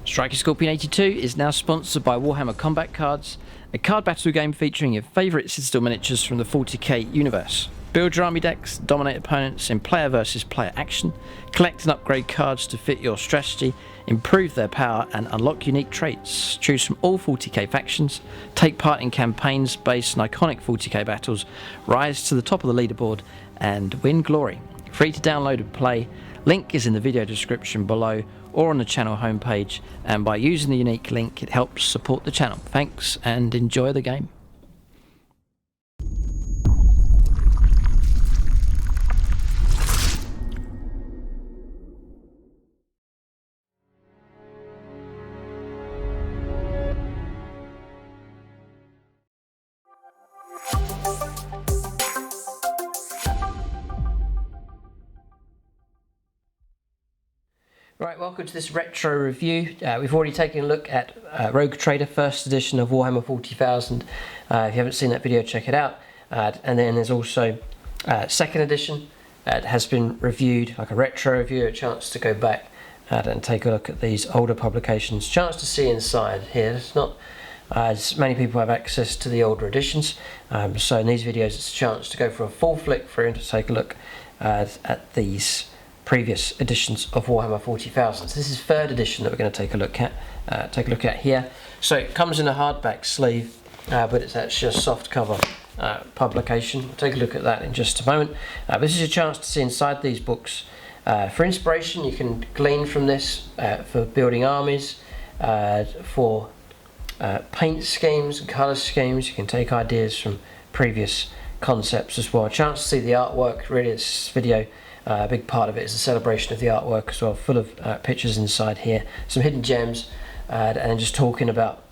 Striker Scorpion 82 is now sponsored by Warhammer Combat Cards, a card battle game featuring your favourite Citadel miniatures from the 40k universe. Build your army decks, dominate opponents in player versus player action, collect and upgrade cards to fit your strategy, improve their power and unlock unique traits. Choose from all 40k factions, take part in campaigns based on iconic 40k battles, rise to the top of the leaderboard and win glory. Free to download and play, link is in the video description below or on the channel homepage, and by using the unique link it helps support the channel. Thanks and enjoy the game. Right, welcome to this retro review. We've already taken a look at Rogue Trader First Edition of Warhammer 40,000. If you haven't seen that video, check it out. And then there's also Second Edition. It has been reviewed, like a retro review, a chance to go back and take a look at these older publications. Chance to see inside here. It's not as many people have access to the older editions. So in these videos, it's a chance to go for a full flick through and to take a look at these previous editions of Warhammer 40,000. So this is third edition that we're going to take a look at here. So it comes in a hardback sleeve, but it's actually a soft cover publication. We'll take a look at that in just a moment. This is a chance to see inside these books. For inspiration, you can glean from this for building armies, for paint schemes and colour schemes. You can take ideas from previous concepts as well. A chance to see the artwork. Really, this video, a big part of it is a celebration of the artwork as well, full of pictures inside here, some hidden gems, and just talking about,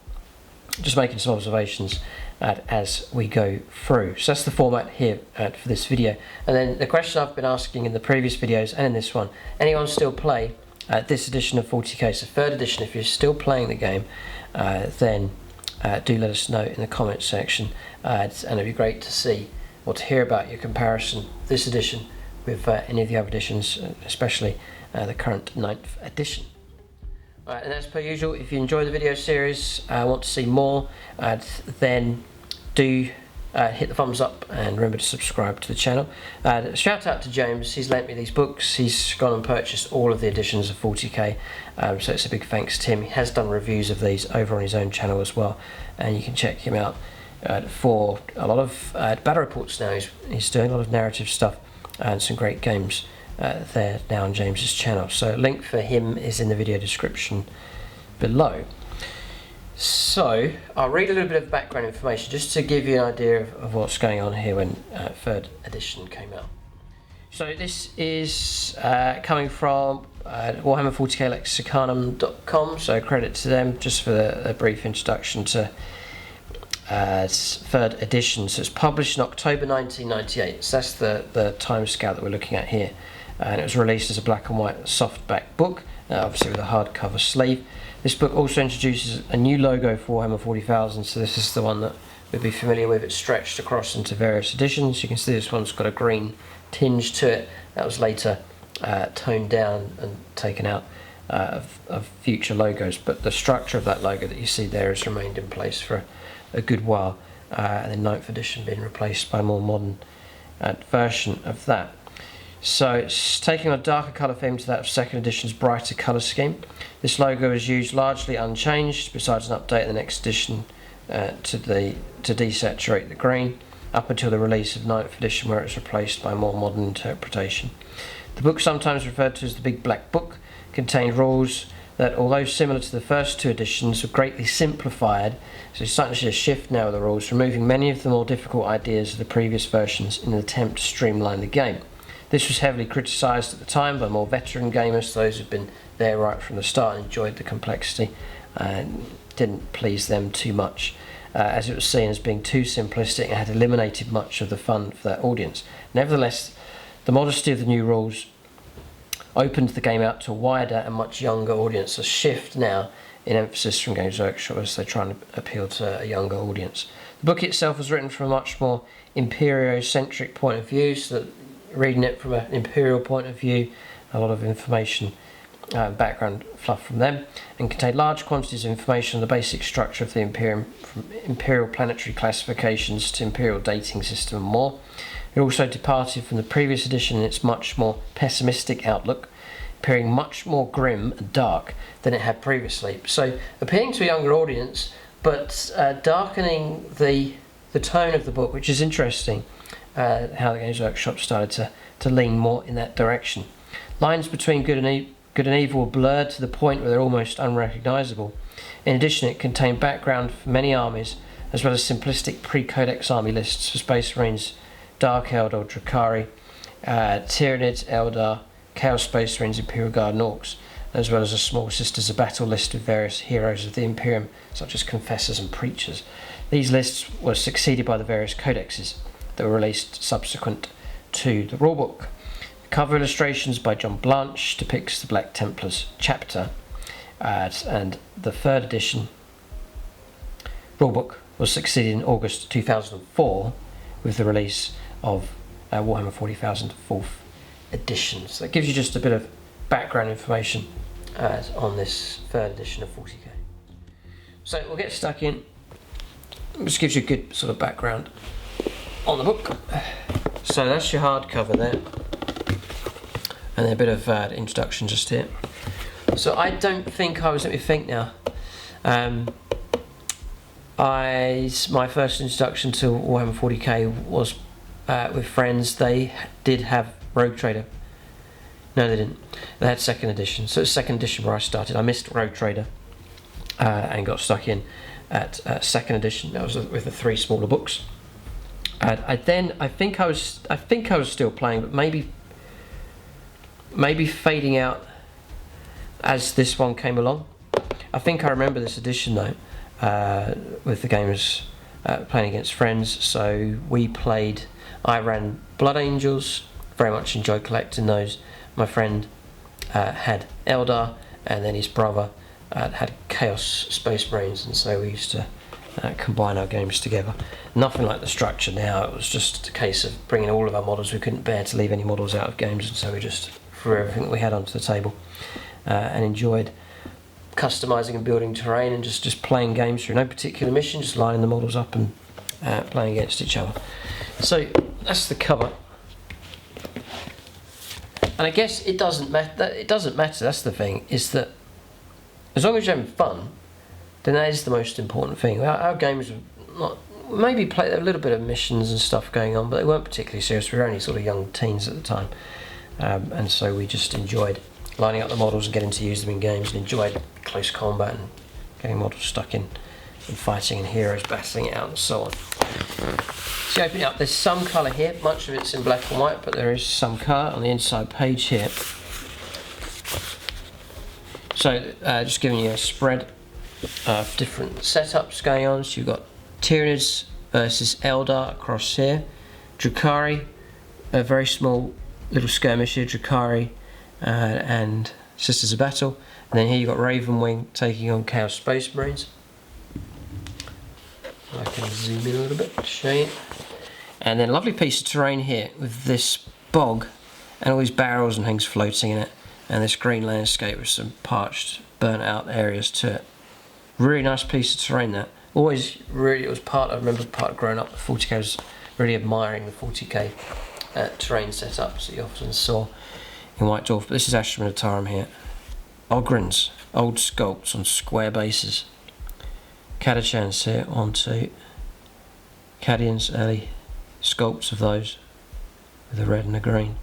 just making some observations as we go through. So that's the format here for this video. And then the question I've been asking in the previous videos and in this one, anyone still play this edition of 40k, so third edition? If you're still playing the game, then do let us know in the comment section, and it'd be great to see or to hear about your comparison this edition with any of the other editions, especially the current 9th edition. Right, and as per usual, if you enjoy the video series, want to see more, then do hit the thumbs up and remember to subscribe to the channel. Shout out to James, he's lent me these books. He's gone and purchased all of the editions of 40k, so it's a big thanks to him. He has done reviews of these over on his own channel as well, and you can check him out for a lot of battle reports now. He's doing a lot of narrative stuff and some great games there now on James's channel. So link for him is in the video description below. So I'll read a little bit of background information just to give you an idea of what's going on here when third edition came out. So this is coming from Warhammer 40k lexicanum.com, so credit to them just for the brief introduction to third edition. So it's published in October 1998, so that's the time scale that we're looking at here, and it was released as a black and white softback book, obviously with a hardcover sleeve. This book also introduces a new logo for Warhammer 40,000, so this is the one that we'll be familiar with. It's stretched across into various editions. You can see this one's got a green tinge to it. That was later toned down and taken out of future logos, but the structure of that logo that you see there has remained in place for a good while, and then 9th edition being replaced by a more modern version of that. So it's taking a darker colour theme to that of second edition's brighter colour scheme. This logo is used largely unchanged, besides an update in the next edition to desaturate the green, up until the release of 9th edition, where it's replaced by a more modern interpretation. The book, sometimes referred to as the Big Black Book, contained rules that, although similar to the first two editions, were greatly simplified. So you're starting to see a shift now with the rules, removing many of the more difficult ideas of the previous versions in an attempt to streamline the game. This was heavily criticised at the time by more veteran gamers, those who've been there right from the start and enjoyed the complexity, and didn't please them too much, as it was seen as being too simplistic and had eliminated much of the fun for that audience. Nevertheless, the modesty of the new rules opened the game out to a wider and much younger audience, a shift now in emphasis from Games Workshop as they try and appeal to a younger audience. The book itself was written from a much more imperiocentric point of view, so that reading it from an imperial point of view, a lot of information background fluff from them, and contained large quantities of information on the basic structure of the Imperium, from imperial planetary classifications to imperial dating system and more. It also departed from the previous edition in its much more pessimistic outlook, appearing much more grim and dark than it had previously. So appealing to a younger audience, but darkening the tone of the book, which is interesting, how the Games Workshop started to lean more in that direction. Lines between good and evil were blurred to the point where they're almost unrecognisable. In addition, it contained background for many armies, as well as simplistic pre-Codex army lists for Space Marines, Dark Eldar, Drukhari, Tyranids, Eldar, Chaos Space Marines, Imperial Guard and Orcs, as well as a small Sisters of Battle list of various heroes of the Imperium, such as Confessors and Preachers. These lists were succeeded by the various codexes that were released subsequent to the rulebook. The cover illustrations by John Blanche depicts the Black Templars chapter, and the 3rd edition rulebook was succeeded in August 2004 with the release of Warhammer 40,000 4th edition. So that gives you just a bit of background information on this 3rd edition of 40k. So we'll get stuck in. This gives you a good sort of background on the book. So that's your hardcover there, and then a bit of introduction just here. So I don't think I was, let me think now. My first introduction to Warhammer 40k was with friends. They did have Rogue Trader. No, they didn't. They had 2nd edition. So it's 2nd edition where I started. I missed Rogue Trader and got stuck in at 2nd edition. That was with the 3 smaller books. I think I was still playing, but maybe fading out as this one came along. I think I remember this edition though, with the gamers playing against friends. So I ran Blood Angels, very much enjoyed collecting those. My friend had Eldar, and then his brother had Chaos Space Marines, and so we used to combine our games together. Nothing like the structure now. It was just a case of bringing all of our models. We couldn't bear to leave any models out of games, and so we just threw everything that we had onto the table and enjoyed customizing and building terrain and just playing games through no particular mission, just lining the models up and playing against each other. So that's the cover. And I guess it doesn't matter. That's the thing, is that as long as you're having fun, then that is the most important thing. Our games were not, maybe played a little bit of missions and stuff going on, but they weren't particularly serious. We were only sort of young teens at the time, and so we just enjoyed lining up the models and getting to use them in games, and enjoyed close combat and getting models stuck in and fighting and heroes battling it out and so on. So open it up. There's some colour here. Much of it's in black and white, but there is some colour on the inside page here. So just giving you a spread of different setups going on. So you've got Tyranids versus Eldar across here. Drukhari, a very small little skirmish here. Drukhari and Sisters of Battle. And then here you've got Ravenwing taking on Chaos Space Marines. I can zoom in a little bit to show you. And then a lovely piece of terrain here with this bog and all these barrels and things floating in it, and this green landscape with some parched, burnt out areas to it. Really nice piece of terrain that. Always really, it was I remember part of growing up with 40k, I was really admiring the 40k terrain setups that you often saw in White Dwarf. But this is Ashram Atarum here. Ogrins, old sculpts on square bases. Catachans here, 1, 2. Cadians, early sculpts of those with the red and the green.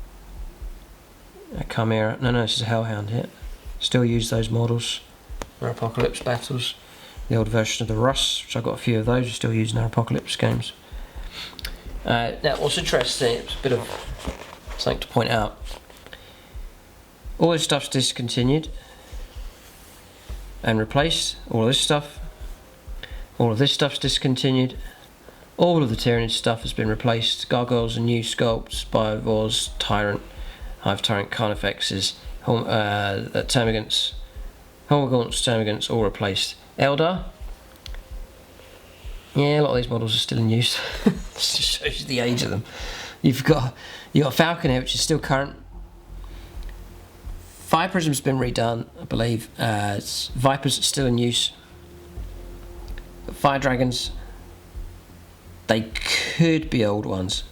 Chimera, no, this is a Hellhound here. Still use those models. Our Apocalypse battles. The old version of the Russ, which I've got a few of those, we're still using our Apocalypse games. Now, what's interesting, it's a bit of something to point out. All this stuff's discontinued and replaced. All of this stuff. All of this stuff's discontinued. All of the Tyranid stuff has been replaced. Gargoyles and new sculpts, Biovores, Tyrant, Hive Tyrant, Carnifexes, Termagants, Hormagaunts, Termagants, all replaced. Eldar. Yeah, a lot of these models are still in use. Just shows you the age of them. You've got Falcon here, which is still current. Fire Prism's been redone, I believe. Vipers still in use. Fire Dragons, they could be old ones,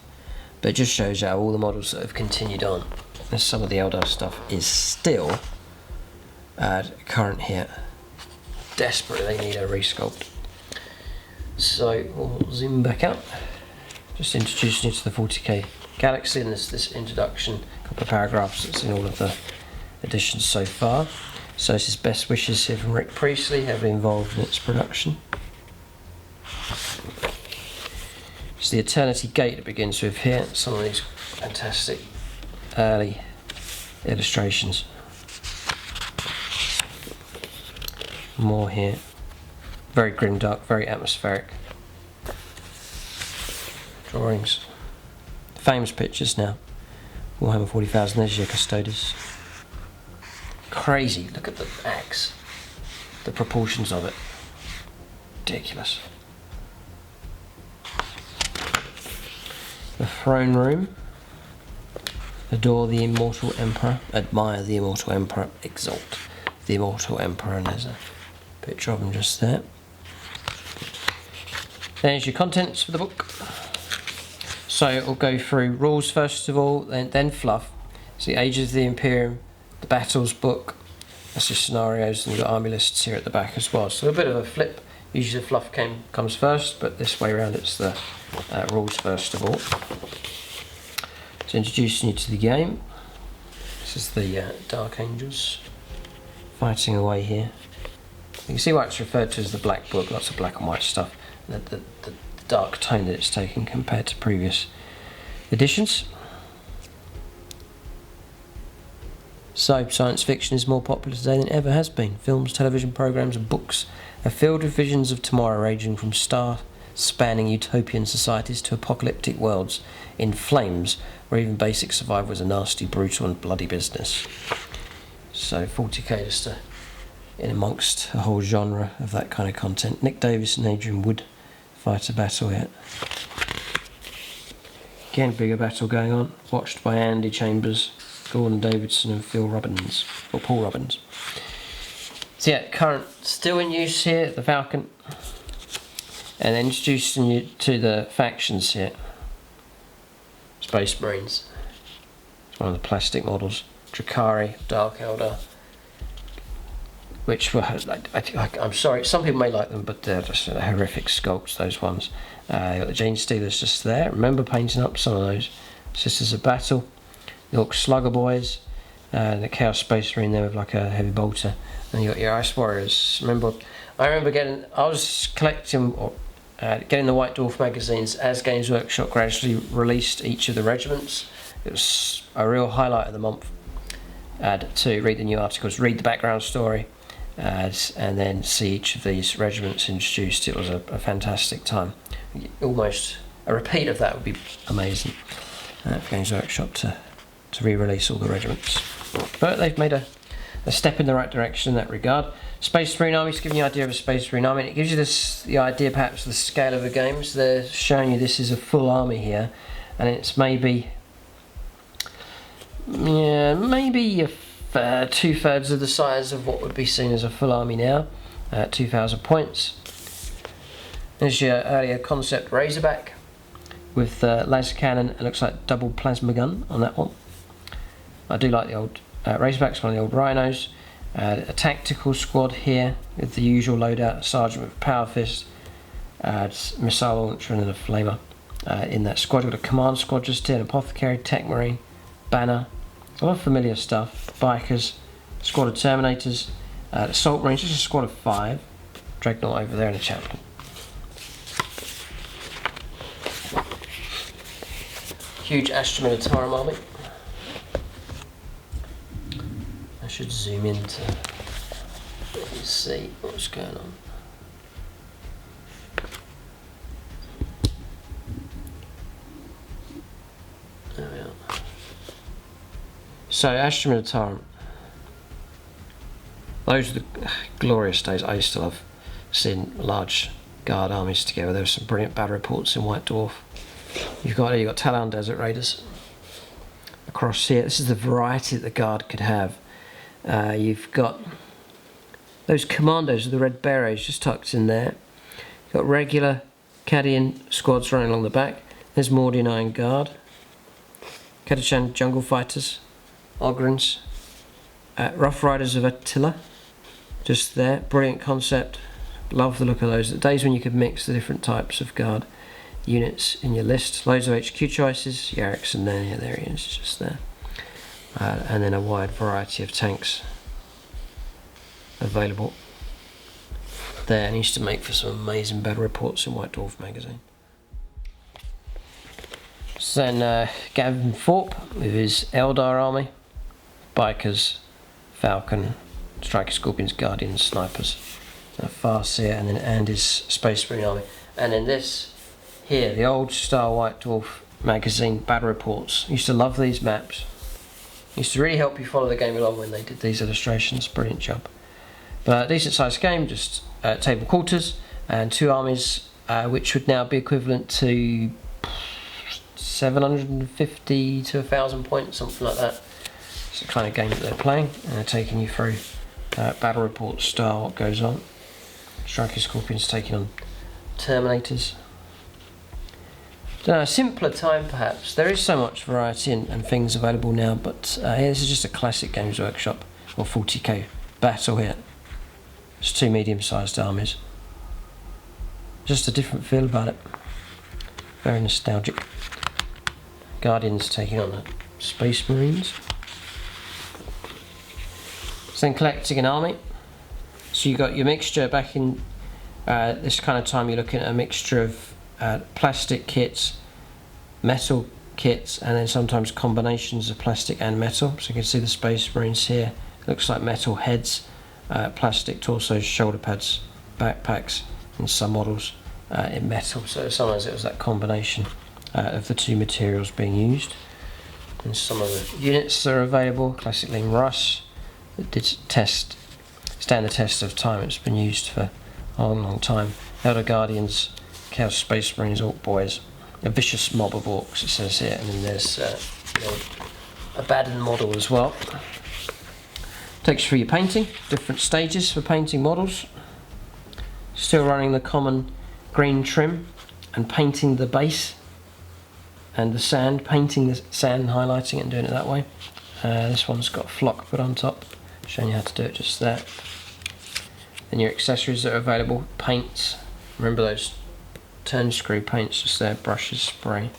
but it just shows you how all the models that have continued on, and some of the older stuff is still current here. Desperately need a resculpt. So we'll zoom back out, just introducing you to the 40k Galaxy, and there's this introduction, a couple of paragraphs that's in all of the editions so far. So this is best wishes here from Rick Priestley, heavily involved in its production. It's the Eternity Gate it begins with here, some of these fantastic early illustrations. More here, very grimdark, very atmospheric drawings. Famous pictures now. Warhammer 40,000, there's your Custodes. Crazy, look at the axe, the proportions of it, ridiculous. The throne room. Adore the immortal emperor, admire the immortal emperor, exalt the immortal emperor, and there's a picture of him just there. There's your contents for the book. So we'll go through rules first of all, then fluff. It's the Age of the Imperium, the battles book, that's your scenarios, and you've got army lists here at the back as well. So a bit of a flip. Usually the fluff comes first, but this way around it's the rules first of all. So introducing you to the game. This is the Dark Angels fighting away here. You can see why it's referred to as the Black Book, lots of black and white stuff. The dark tone that it's taken compared to previous editions. So, science fiction is more popular today than it ever has been. Films, television programmes and books are filled with visions of tomorrow ranging from star-spanning utopian societies to apocalyptic worlds in flames where even basic survival is a nasty, brutal and bloody business. So 40k just in amongst a whole genre of that kind of content. Nick Davis and Adrian Wood fight a battle here. Again, bigger battle going on, watched by Andy Chambers, Gordon Davidson and Phil Robbins, or Paul Robbins. So yeah, current still in use here, the Falcon. And then introducing you to the factions here. Space Marines. It's one of the plastic models. Drakari, Dark Elder. Which were, I'm sorry, some people may like them, but they're just horrific sculpts, those ones. You got the Gene Stealers just there. Remember painting up some of those. Sisters of Battle. The Orc Slugger Boys. The Chaos Space Marine there with like a heavy bolter. And you got your Ice Warriors. I remember I was collecting, or getting the White Dwarf magazines as Games Workshop gradually released each of the regiments. It was a real highlight of the month to read the new articles, read the background story, and then see each of these regiments introduced. It was a fantastic time. Almost a repeat of that would be amazing for Games Workshop to re-release all the regiments. But they've made a step in the right direction in that regard. Space Marine Army, it's giving you an idea of a Space Marine Army. It gives you the idea perhaps of the scale of the games. They're showing you this is a full army here, and it's maybe 2/3 of the size of what would be seen as a full army now, 2,000 points. There's your earlier concept Razorback with laser cannon, it looks like double plasma gun on that one. I do like the old Razorbacks, one of the old Rhinos. A tactical squad here with the usual loadout, a sergeant with a power fist, missile launcher and then a flamer. In that squad we've got a command squad just here, an apothecary, tech marine, banner, a lot of familiar stuff, bikers, squad of terminators, assault marines, just a squad of 5, dreadnought over there and a chaplain. Huge Astra Militarum army. I should zoom in to let you see what's going on. There we are. So Astra Militarum. Those are the glorious days. I used to love seeing large guard armies together. There were some brilliant battle reports in White Dwarf. You've got Talon Desert Raiders across here. This is the variety that the guard could have. You've got those commandos with the red berets just tucked in there. You've got regular Cadian squads running along the back. There's Mordian Iron Guard, Kadachan Jungle Fighters, Ogrins, Rough Riders of Attila, just there. Brilliant concept. Love the look of those. The days when you could mix the different types of guard units in your list. Loads of HQ choices. Yarrick's and there, yeah, there he is, just there. And then a wide variety of tanks available there, and he used to make for some amazing battle reports in White Dwarf magazine. So then Gavin Thorpe with his Eldar army, Bikers, Falcon, Striker, Scorpions, Guardians, Snipers, Farseer, and then Andy's Space Marine army. And then this here, the old style White Dwarf magazine battle reports. Used to love these maps. Used to really help you follow the game along when they did these illustrations. Brilliant job. But a decent sized game, just table quarters and 2 armies, which would now be equivalent to 750 to 1,000 points, something like that. It's the kind of game that they're playing, and they're taking you through battle report style, what goes on. Striker Scorpions taking on Terminators. A simpler time perhaps. There is so much variety and things available now, but yeah, this is just a classic Games Workshop or 40k battle here. It's 2 medium-sized armies. Just a different feel about it. Very nostalgic. Guardians taking on the Space Marines. So then collecting an army. So you got your mixture back in this kind of time. You're looking at a mixture of plastic kits, metal kits, and then sometimes combinations of plastic and metal. So you can see the Space Marines here. Looks like metal heads. Plastic torsos, shoulder pads, backpacks, and some models in metal. So sometimes it was that combination of the 2 materials being used. And some of the units that are available, Classic Lean Russ, that did stand the test of time. It's been used for a long time. Elder Guardians, Chaos Space Marines, Orc Boys, a vicious mob of orcs, it says here, and then there's a Baden model as well. Takes you through your painting, different stages for painting models. Still running the common green trim and painting the base and the sand, painting the sand and highlighting it and doing it that way. This one's got a flock put on top, showing you how to do it just there. Then your accessories that are available, paints, remember those turn screw paints just there, brushes, spray,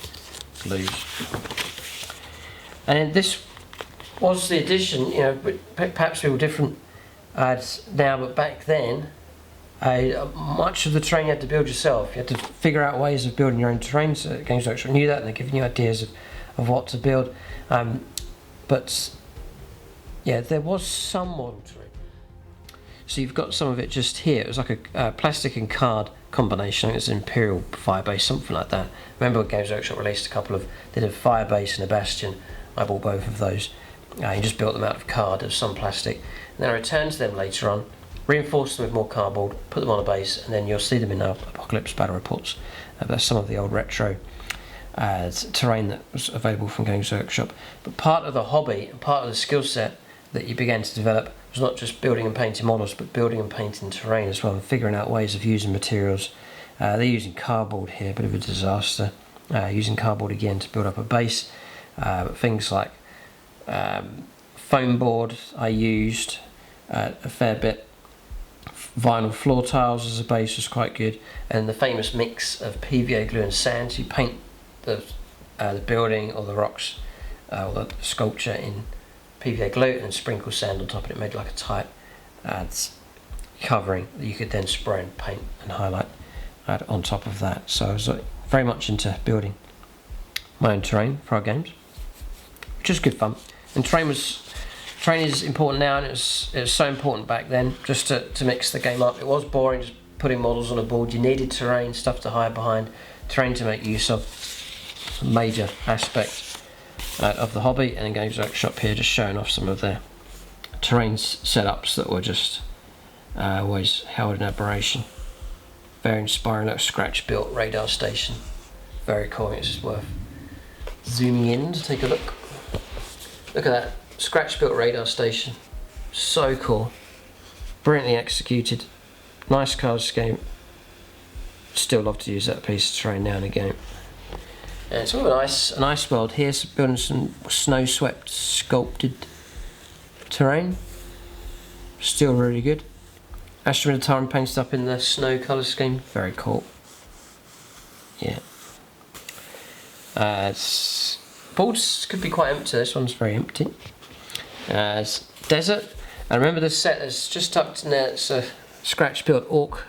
glues. And then this was the addition, you know, perhaps we were different now, but back then, much of the terrain you had to build yourself. You had to figure out ways of building your own terrain, so Games Workshop knew that, and they're giving you ideas of what to build. But yeah, there was some model terrain. So you've got some of it just here. It was like a plastic and card combination. I think it was an Imperial Firebase, something like that. Remember when Games Workshop released a couple of, they did a Firebase and a Bastion. I bought both of those. You just built them out of card, of some plastic, and then I returned to them later on, reinforced them with more cardboard, put them on a base, and then you'll see them in our Apocalypse battle reports. That's some of the old retro terrain that was available from Games Workshop. But part of the hobby and part of the skill set that you began to develop was not just building and painting models, but building and painting terrain as well, and figuring out ways of using materials. They're using cardboard here, a bit of a disaster. Using cardboard again to build up a base, but things like foam board I used a fair bit. Vinyl floor tiles as a base was quite good, and the famous mix of PVA glue and sand. So you paint the building or the rocks or the sculpture in PVA glue and then sprinkle sand on top, and it made like a tight covering that you could then spray and paint and highlight on top of that. So I was very much into building my own terrain for our games, which is good fun. And terrain is important now, and it was so important back then, just to mix the game up. It was boring just putting models on a board. You needed terrain, stuff to hide behind, terrain to make use of. A major aspect of the hobby, and then Games Workshop here just showing off some of their terrain setups that were just always held in admiration. Very inspiring, little scratch built radar station. Very cool. It's just worth zooming in to take a look. Look at that scratch built radar station. So cool. Brilliantly executed. Nice card scheme. Still love to use that piece of terrain now and again. And it's all a nice world here. So building some snow-swept sculpted terrain. Still really good. Astra Militarum painted up in the snow colour scheme. Very cool. Yeah. Boards could be quite empty. This one's very empty. Desert. And remember the set that's just tucked in there. It's a scratch built orc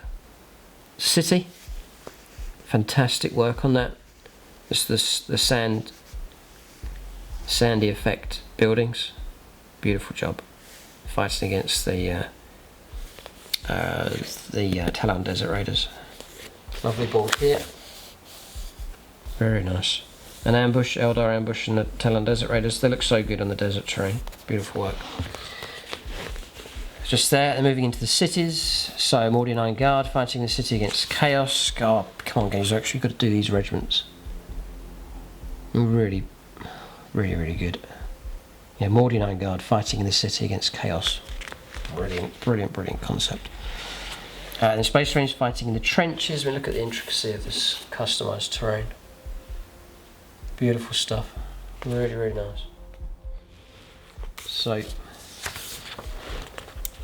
city. Fantastic work on that. It's the sandy effect buildings. Beautiful job. Fighting against the Talon Desert Raiders. Lovely board here. Very nice. An ambush, Eldar ambush and the Talon Desert Raiders. They look so good on the desert terrain. Beautiful work. Just there, they're moving into the cities. So Mordenine Guard fighting the city against Chaos. Oh, come on guys, you've actually got to do these regiments. Really, really, really good. Yeah, Mordenine Guard fighting in the city against Chaos. Brilliant, brilliant, brilliant concept. And the Space Marines fighting in the trenches. We look at the intricacy of this customised terrain. Beautiful stuff. Really, really nice. So,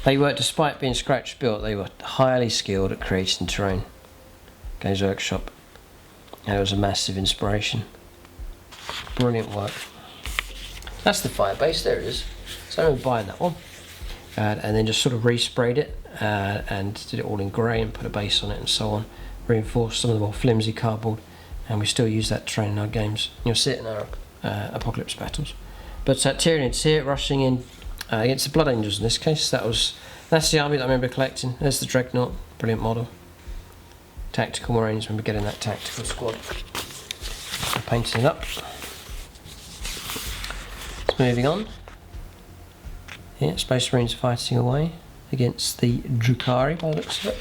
they were, despite being scratch built, they were highly skilled at creating terrain. Games Workshop. And it was a massive inspiration. Brilliant work. That's the fire base, there it is. So I remember buying that one. And then just sort of resprayed it and did it all in grey and put a base on it and so on. Reinforced some of the more flimsy cardboard. And we still use that terrain in our games. You'll see it in our Apocalypse battles. But Tyranids here rushing in against the Blood Angels in this case. That's the army that I remember collecting. There's the Dreadnought, brilliant model. Tactical Marines, remember getting that tactical squad. And painting it up. Moving on. Yeah, Space Marines fighting away against the Drukhari by the looks of it.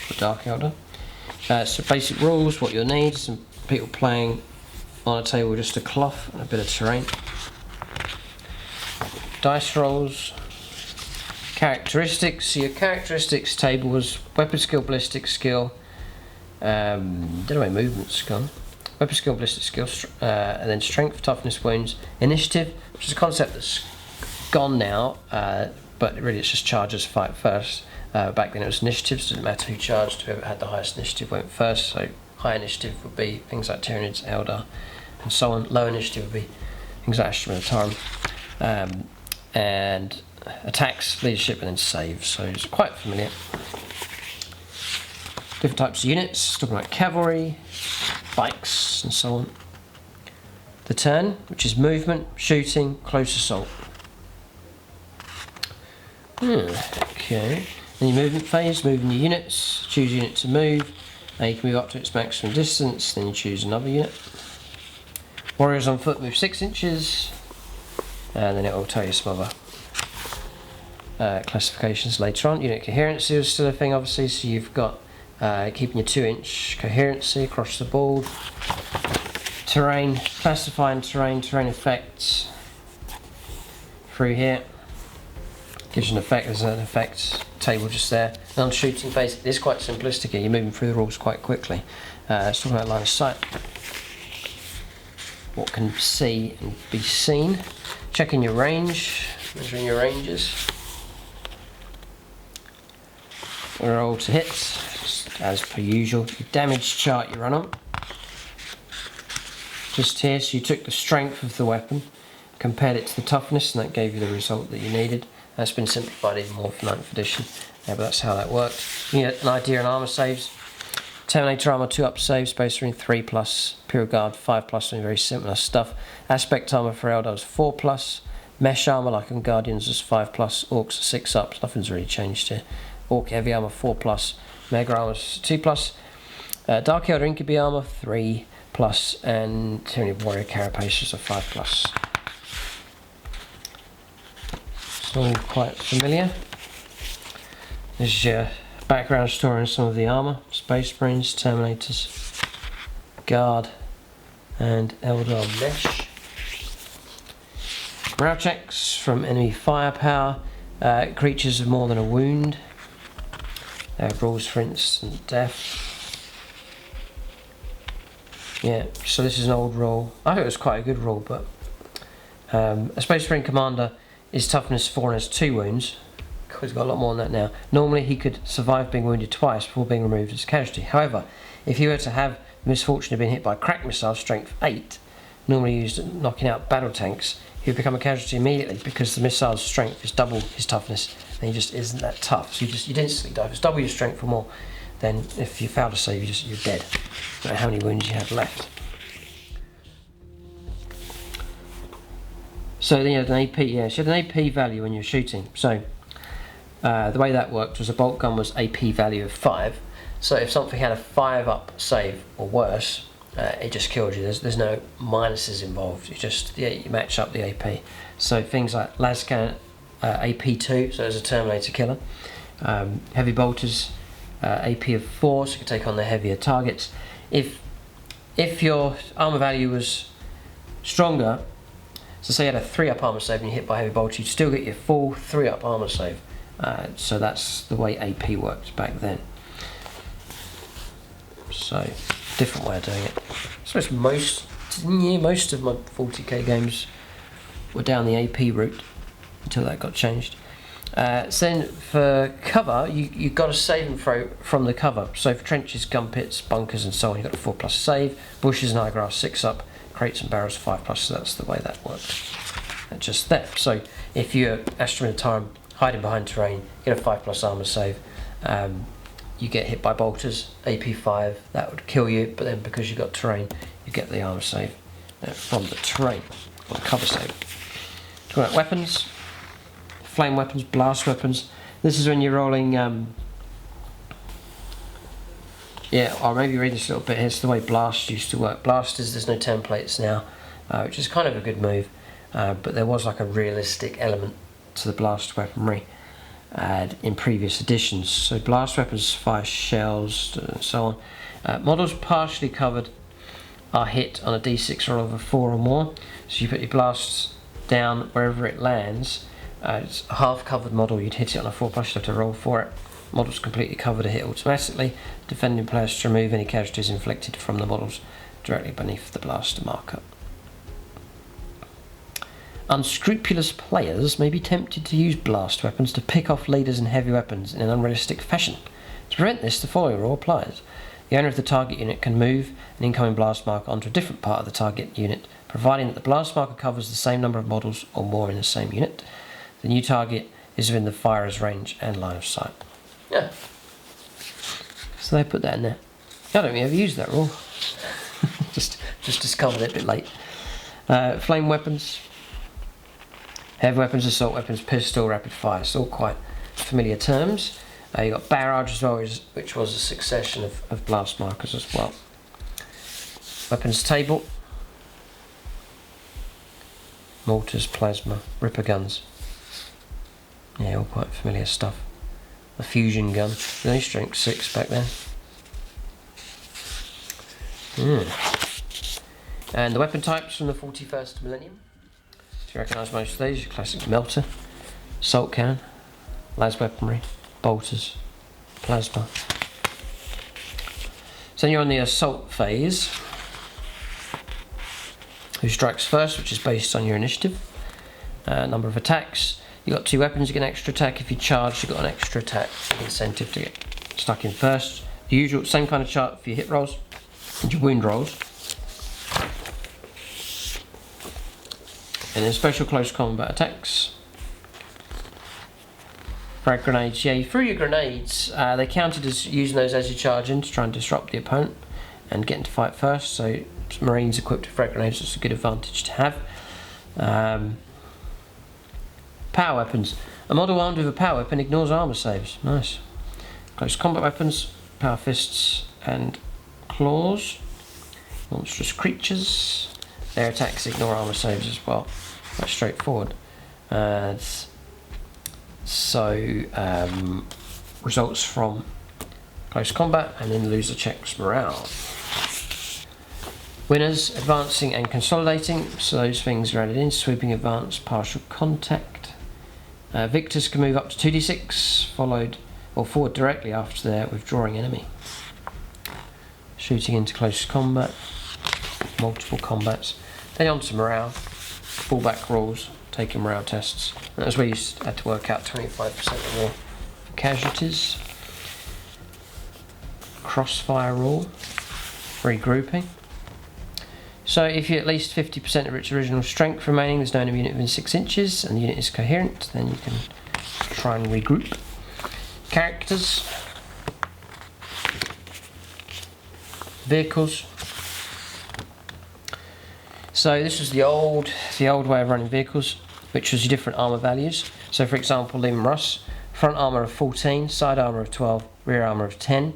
The Dark Elder. So basic rules, what you'll need, some people playing on a table with just a cloth and a bit of terrain. Dice rolls. Characteristics. So your characteristics table was weapon skill, ballistic skill, don't know where movement's gone. Weapon skill, ballistic skill, and then strength, toughness, wounds, initiative, which is a concept that's gone now, but really it's just chargers fight first. Back then it was initiatives, didn't matter who charged, whoever had the highest initiative went first, so high initiative would be things like Tyranids, Eldar, and so on. Low initiative would be things like Astra Militarum, and attacks, leadership, and then saves, so it's quite familiar. Different types of units, talking about cavalry, bikes, and so on. The turn, which is movement, shooting, close assault. Okay. Then your movement phase, moving your units, choose a unit to move, and you can move up to its maximum distance, then you choose another unit. Warriors on foot move 6 inches, and then it will tell you some other classifications later on. Unit coherency is still a thing, obviously, so you've got keeping your 2-inch coherency across the board. Terrain, classifying terrain, terrain effects through here. Gives you an effect, there's an effect table just there. And on shooting phase, it is quite simplistic here, you're moving through the rules quite quickly. It's talking about line of sight. What can see and be seen. Checking your range, measuring your ranges. Roll to hit, as per usual. Your damage chart you run on. Just here, so you took the strength of the weapon, compared it to the toughness, and that gave you the result that you needed. That's been simplified even more for 9th edition, but that's how that worked. You get an idea on armour saves. Terminator armour 2+ saves, Space Marine 3+, Imperial Guard 5+, doing very similar stuff. Aspect armour for Eldar was 4+, Mesh armour like on Guardians was 5+, Orcs 6+, nothing's really changed here. Orc heavy armour 4+, Mega armour 2+, Dark Elder Incubi armour 3+, and Tyranid Warrior Carapaces are 5+. All quite familiar. There's your background story on some of the armour. Space Marines, Terminators, Guard, and Eldar Mesh. Morale checks from enemy firepower. Creatures of more than a wound. Rules for instant death. Yeah, so this is an old rule. I think it was quite a good rule, but a Space Marine commander is toughness 4 and has 2 wounds. He's got a lot more than that now. Normally he could survive being wounded twice before being removed as a casualty. However, if he were to have the misfortune of being hit by a crack missile strength 8, normally used at knocking out battle tanks, he would become a casualty immediately because the missile's strength is double his toughness and he just isn't that tough. So you'd instantly die. If it's double your strength or more, then if you fail to save, you're dead. No matter how many wounds you have left. So then you had an AP, yeah, so you had an AP value when you're shooting. So the way that worked was a bolt gun was AP value of 5. So if something had a 5 up save or worse, it just killed you. There's no minuses involved. You match up the AP. So things like Lascan AP2, so as a Terminator killer. Heavy bolters AP of 4, so you can take on the heavier targets. If your armor value was stronger, so say you had a 3 up armor save and you hit by heavy bolter, you'd still get your full 3 up armor save. So that's the way AP worked back then. So different way of doing it. I suppose most of my 40k games were down the AP route until that got changed. So then for cover, you got a save and throw from the cover. So for trenches, gun pits, bunkers and so on, you got a 4+ save. Bushes and high grass 6 up. Crates and barrels 5+, so that's the way that worked. And just there. So if you're Astromin time hiding behind terrain, you get a 5+ armor save. You get hit by bolters, AP5, that would kill you, but then because you've got terrain, you get the armor save from the terrain, or the cover save. Talking about weapons, flame weapons, blast weapons. This is when you're rolling, I'll maybe read this a little bit. Here's the way blast used to work. Blasters, there's no templates now, which is kind of a good move, but there was like a realistic element to the blast weaponry in previous editions. So blast weapons fire shells and so on. Models partially covered are hit on a d6 roll of a 4 or more. So you put your blasts down wherever it lands. It's a half covered model, you'd hit it on a 4+, you'd have to roll for it. Models completely covered are hit automatically. Defending players to remove any casualties inflicted from the models directly beneath the blaster marker. Unscrupulous players may be tempted to use blast weapons to pick off leaders and heavy weapons in an unrealistic fashion. To prevent this, the following rule applies. The owner of the target unit can move an incoming blast marker onto a different part of the target unit, providing that the blast marker covers the same number of models or more in the same unit. The new target is within the firer's range and line of sight. Yeah. So they put that in there. I don't think ever used that rule. just discovered it a bit late. Flame weapons. Heavy weapons, assault weapons, pistol, rapid fire. It's all quite familiar terms. You got barrage as well, which was a succession of blast markers as well. Weapons table. Mortars, plasma, ripper guns. Yeah, all quite familiar stuff. A fusion gun, no strength 6 back then. And the weapon types from the 41st millennium. If you recognise most of these, your classic melter, assault cannon, las weaponry, bolters, plasma. So then you're on the assault phase. Who strikes first, which is based on your initiative. Number of attacks. You've got 2 weapons, you get an extra attack. If you charge, you've got an extra attack incentive to get stuck in first. The usual, same kind of chart for your hit rolls and your wound rolls. And then special close combat attacks. Frag grenades, yeah, you threw your grenades. They counted as using those as you charge in to try and disrupt the opponent and get into fight first. So Marines equipped with frag grenades, that's a good advantage to have. Power weapons. A model armed with a power weapon ignores armor saves. Nice. Close combat weapons, power fists and claws. Monstrous creatures. Their attacks ignore armor saves as well. Quite straightforward. Results from close combat and then loser checks morale. Winners, advancing and consolidating, so those things are added in. Sweeping, advance, partial contact. Victors can move up to 2d6, followed or forward directly after their withdrawing enemy. Shooting into close combat, multiple combats. Then on to morale, fallback rules, taking morale tests. And that's where you had to work out 25% or more for casualties. Crossfire rule, regrouping. So if you're at least 50% of its original strength remaining, there's no enemy unit within 6 inches, and the unit is coherent, then you can try and regroup. Characters. Vehicles. So this was the old way of running vehicles, which was your different armour values. So for example, Lim Russ, front armour of 14, side armour of 12, rear armour of 10.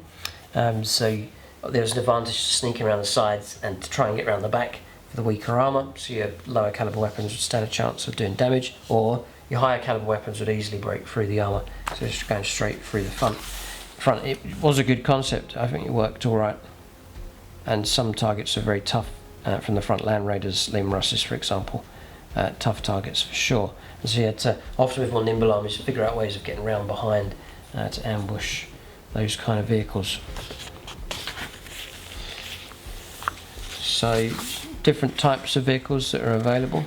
So there was an advantage to sneaking around the sides and to try and get around the back for the weaker armour, so your lower caliber weapons would stand a chance of doing damage, or your higher caliber weapons would easily break through the armour, so it's going straight through the front. It was a good concept, I think it worked alright, and some targets are very tough from the front. Land Raiders, Lim Russes for example, tough targets for sure, and so you had to, often with more nimble armies, figure out ways of getting around behind to ambush those kind of vehicles. So, different types of vehicles that are available: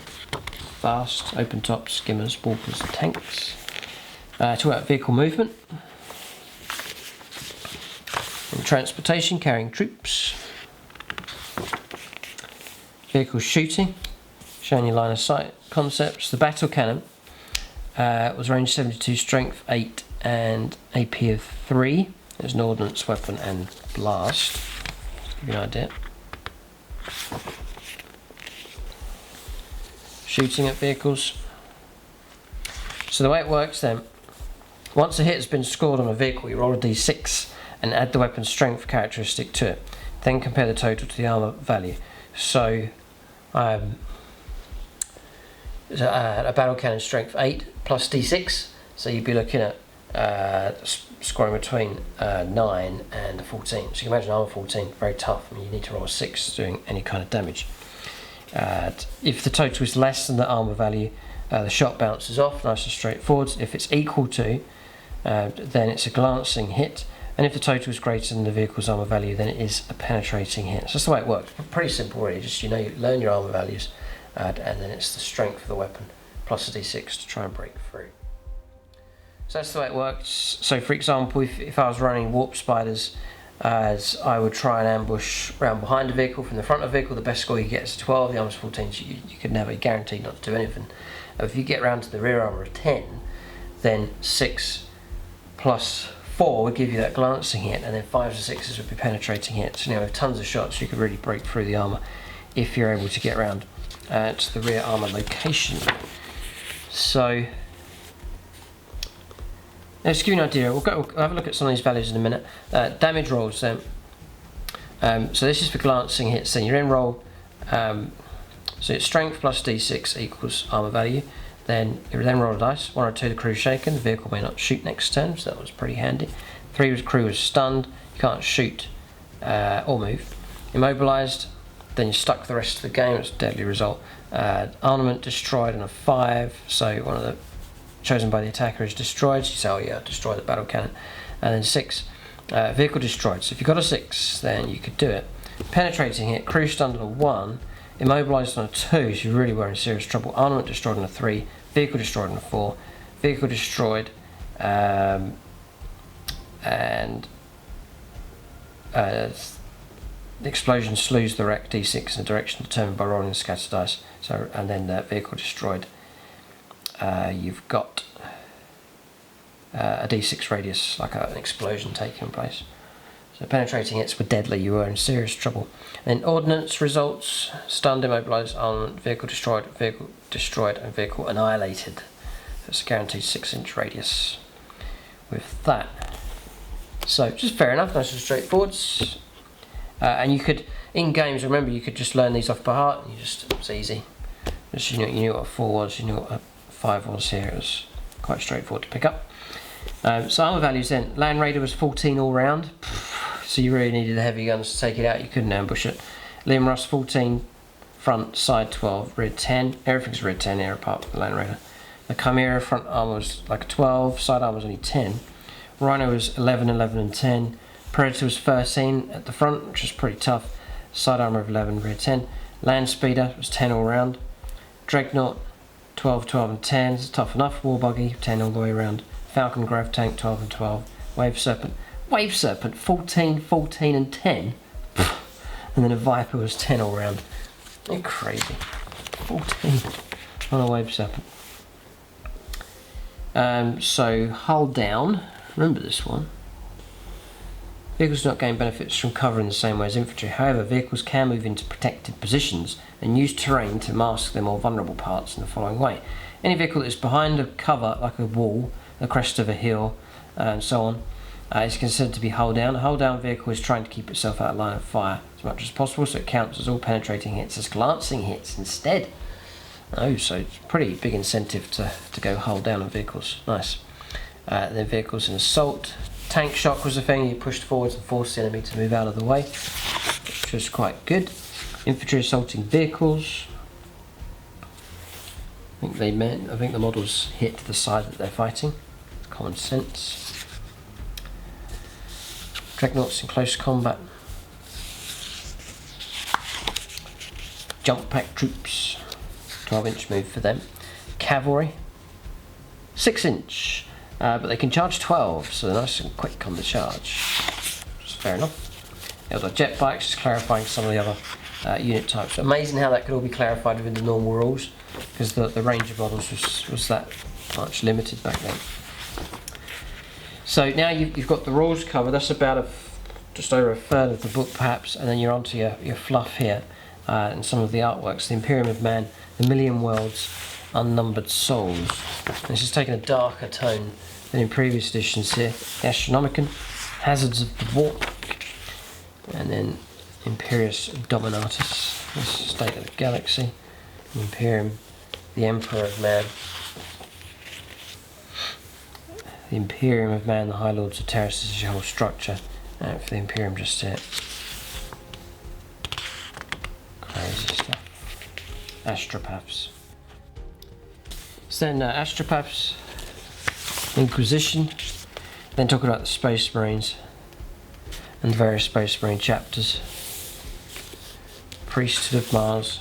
fast, open top, skimmers, walkers, and tanks. Talk about vehicle movement. And transportation, carrying troops. Vehicle shooting, showing you line of sight concepts. The battle cannon was range 72, strength 8, and AP of 3. There's an ordnance weapon and blast. To give you an idea. Shooting at vehicles. So the way it works then, once a hit has been scored on a vehicle, you roll a d6 and add the weapon's strength characteristic to it. Then compare the total to the armour value. So a battle cannon strength 8 plus d6, so you'd be looking at scoring between 9 and 14. So you can imagine armour 14, very tough. I mean, you need to roll a 6 doing any kind of damage. If the total is less than the armour value, the shot bounces off, nice and straightforward. If it's equal to, then it's a glancing hit. And if the total is greater than the vehicle's armour value, then it is a penetrating hit. So that's the way it works. Pretty simple really, just you learn your armour values, and then it's the strength of the weapon plus a d6 to try and break through. So that's the way it works. So for example, if I was running warp spiders, as I would try and ambush around behind a vehicle from the front of a vehicle, the best score you get is 12, the armour's 14, so you could never be guaranteed not to do anything. If you get around to the rear armour of 10, then 6 plus 4 would give you that glancing hit, and then 5s and 6s would be penetrating hits. So with tons of shots you could really break through the armour if you're able to get around to the rear armour location. So now, just to give you an idea, we'll have a look at some of these values in a minute. Damage rolls then. So this is for glancing hits. Then your in roll, so it's strength plus d6 equals armour value. Then you then roll a dice. 1 or 2, the crew shaken. The vehicle may not shoot next turn, so that was pretty handy. 3 was crew was stunned. You can't shoot or move. Immobilised. Then you're stuck the rest of the game. It's a deadly result. Armament destroyed on a 5. So one of the chosen by the attacker is destroyed. So you say, oh yeah, destroy the battle cannon. And then 6, vehicle destroyed. So if you got a 6, then you could do it. Penetrating hit, crew stunned on a 1, immobilised on a 2, so you really were in serious trouble. Armament destroyed on a 3, vehicle destroyed on a 4, vehicle destroyed, and the explosion slews the wreck d6 in a direction determined by rolling the scattered dice. So, and then the vehicle destroyed. You've got a d6 radius, like an explosion taking place. So penetrating hits were deadly, you were in serious trouble. Then ordnance results: stunned, immobilised, armament, vehicle destroyed, and vehicle annihilated. That's a guaranteed 6-inch radius with that. So just fair enough, nice and straightforward. And you could, in games, remember, you could just learn these off by heart. It's easy. Just you knew what a 4 was, you knew what a 5 was here. It was quite straightforward to pick up. So armour values then. Land Raider was 14 all round, so you really needed the heavy guns to take it out. You couldn't ambush it. Liam Russ 14, front, side 12, rear 10. Everything's rear 10 here apart from the Land Raider. The Chimera front armor was like a 12, side armor was only 10. Rhino was 11, 11 and 10. Predator was 13 at the front, which was pretty tough. Side armor of 11, rear 10. Land Speeder was 10 all round. Dreadnought 12, 12 and 10, it's tough enough. War Buggy 10 all the way around. Falcon Grav Tank 12 and 12. Wave Serpent 14, 14 and 10. And then a Viper was 10 all round. You're crazy. 14 on a Wave Serpent. So hull down, remember this one. Vehicles do not gain benefits from cover in the same way as infantry. However, vehicles can move into protected positions and use terrain to mask their more vulnerable parts in the following way. Any vehicle that is behind a cover, like a wall, the crest of a hill, and so on, is considered to be hull down. A hull down vehicle is trying to keep itself out of line of fire as much as possible, so it counts as all penetrating hits as glancing hits instead. Oh, so it's a pretty big incentive to go hull down on vehicles. Nice. Then vehicles in assault. Tank shock was the thing, you pushed forwards and forced the enemy to move out of the way, which was quite good. Infantry assaulting vehicles. I think the models hit the side that they're fighting. Common sense. Dreadnoughts in close combat. Jump pack troops. 12-inch move for them. Cavalry. 6-inch. But they can charge 12, so they're nice and quick on the charge. Which is fair enough. Eldar jet bikes, just clarifying some of the other unit types. Amazing how that could all be clarified within the normal rules, because the range of models was that much limited back then. So now you've got the rules covered. That's about just over a third of the book perhaps, and then you're onto your fluff here and some of the artworks. The Imperium of Man, the Million Worlds, Unnumbered Souls. This is taking a darker tone than in previous editions here. The Astronomicon, Hazards of the Warp, and then Imperius Dominatus, this is State of the Galaxy, the Imperium, the Emperor of Man, the Imperium of Man, the High Lords of Terrace, this is your whole structure. For the Imperium just here. Crazy stuff. Astropaths. So then Astropaths, Inquisition, then talking about the Space Marines and various Space Marine chapters. Priesthood of Mars.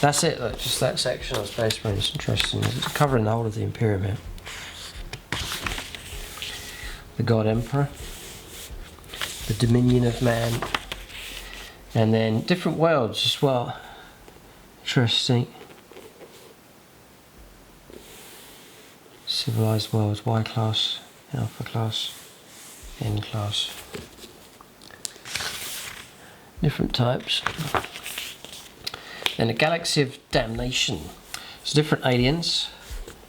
That's it, look, just that section of Space Marines. Interesting. It's covering the whole of the Imperium here. The God Emperor, the Dominion of Man, and then different worlds as well. Interesting. Civilized worlds, Y class, Alpha class, N class. Different types. Then a Galaxy of Damnation. It's different aliens.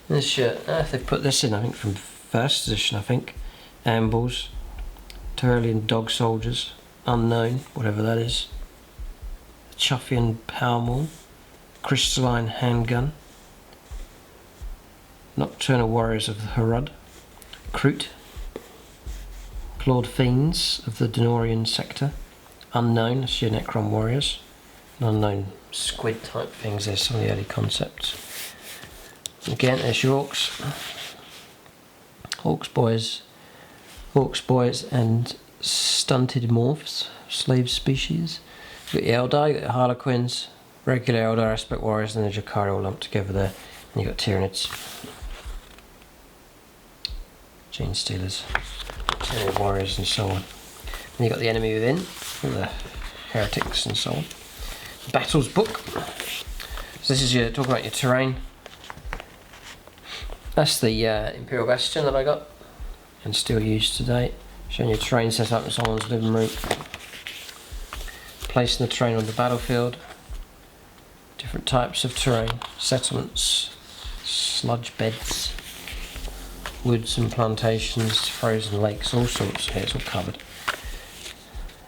This shirt, they put this in, I think, from first edition, I think. Ambles, Turlian Dog Soldiers, Unknown, whatever that is. Chuffian Powermaul, Crystalline Handgun, Nocturnal Warriors of the Harud, Kroot, Clawed Fiends of the Denorian Sector, Unknown, that's your Necron Warriors, and Unknown squid type things, there's some of the early concepts. Again, there's your Orcs Boys and Stunted Morphs, slave species. You've got the Eldar, you've got the Harlequins, regular Eldar Aspect Warriors, and the Jakari all lumped together there. And you've got Tyranids, Gene Stealers, Tyranid Warriors, and so on. And you've got the Enemy Within, the Heretics, and so on. Battles book. So this is your talking about your terrain. That's the Imperial Bastion that I got and still use today. Showing your terrain set up in someone's living room. Placing the terrain on the battlefield. Different types of terrain. Settlements, sludge beds, woods and plantations, frozen lakes, all sorts. Here it's all covered.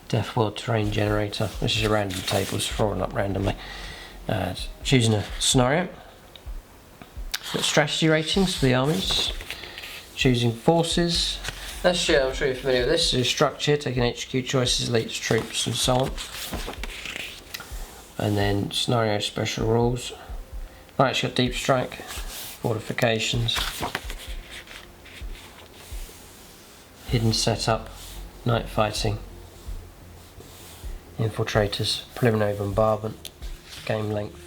Death World Terrain Generator. This is your random tables, falling up randomly. Choosing a scenario. Got strategy ratings for the armies. Choosing forces. I'm sure you're familiar with this. So structure, taking HQ choices, elites, troops, and so on. And then scenario special rules. Right, it's got deep strike, fortifications, hidden setup, night fighting, infiltrators, preliminary bombardment, game length.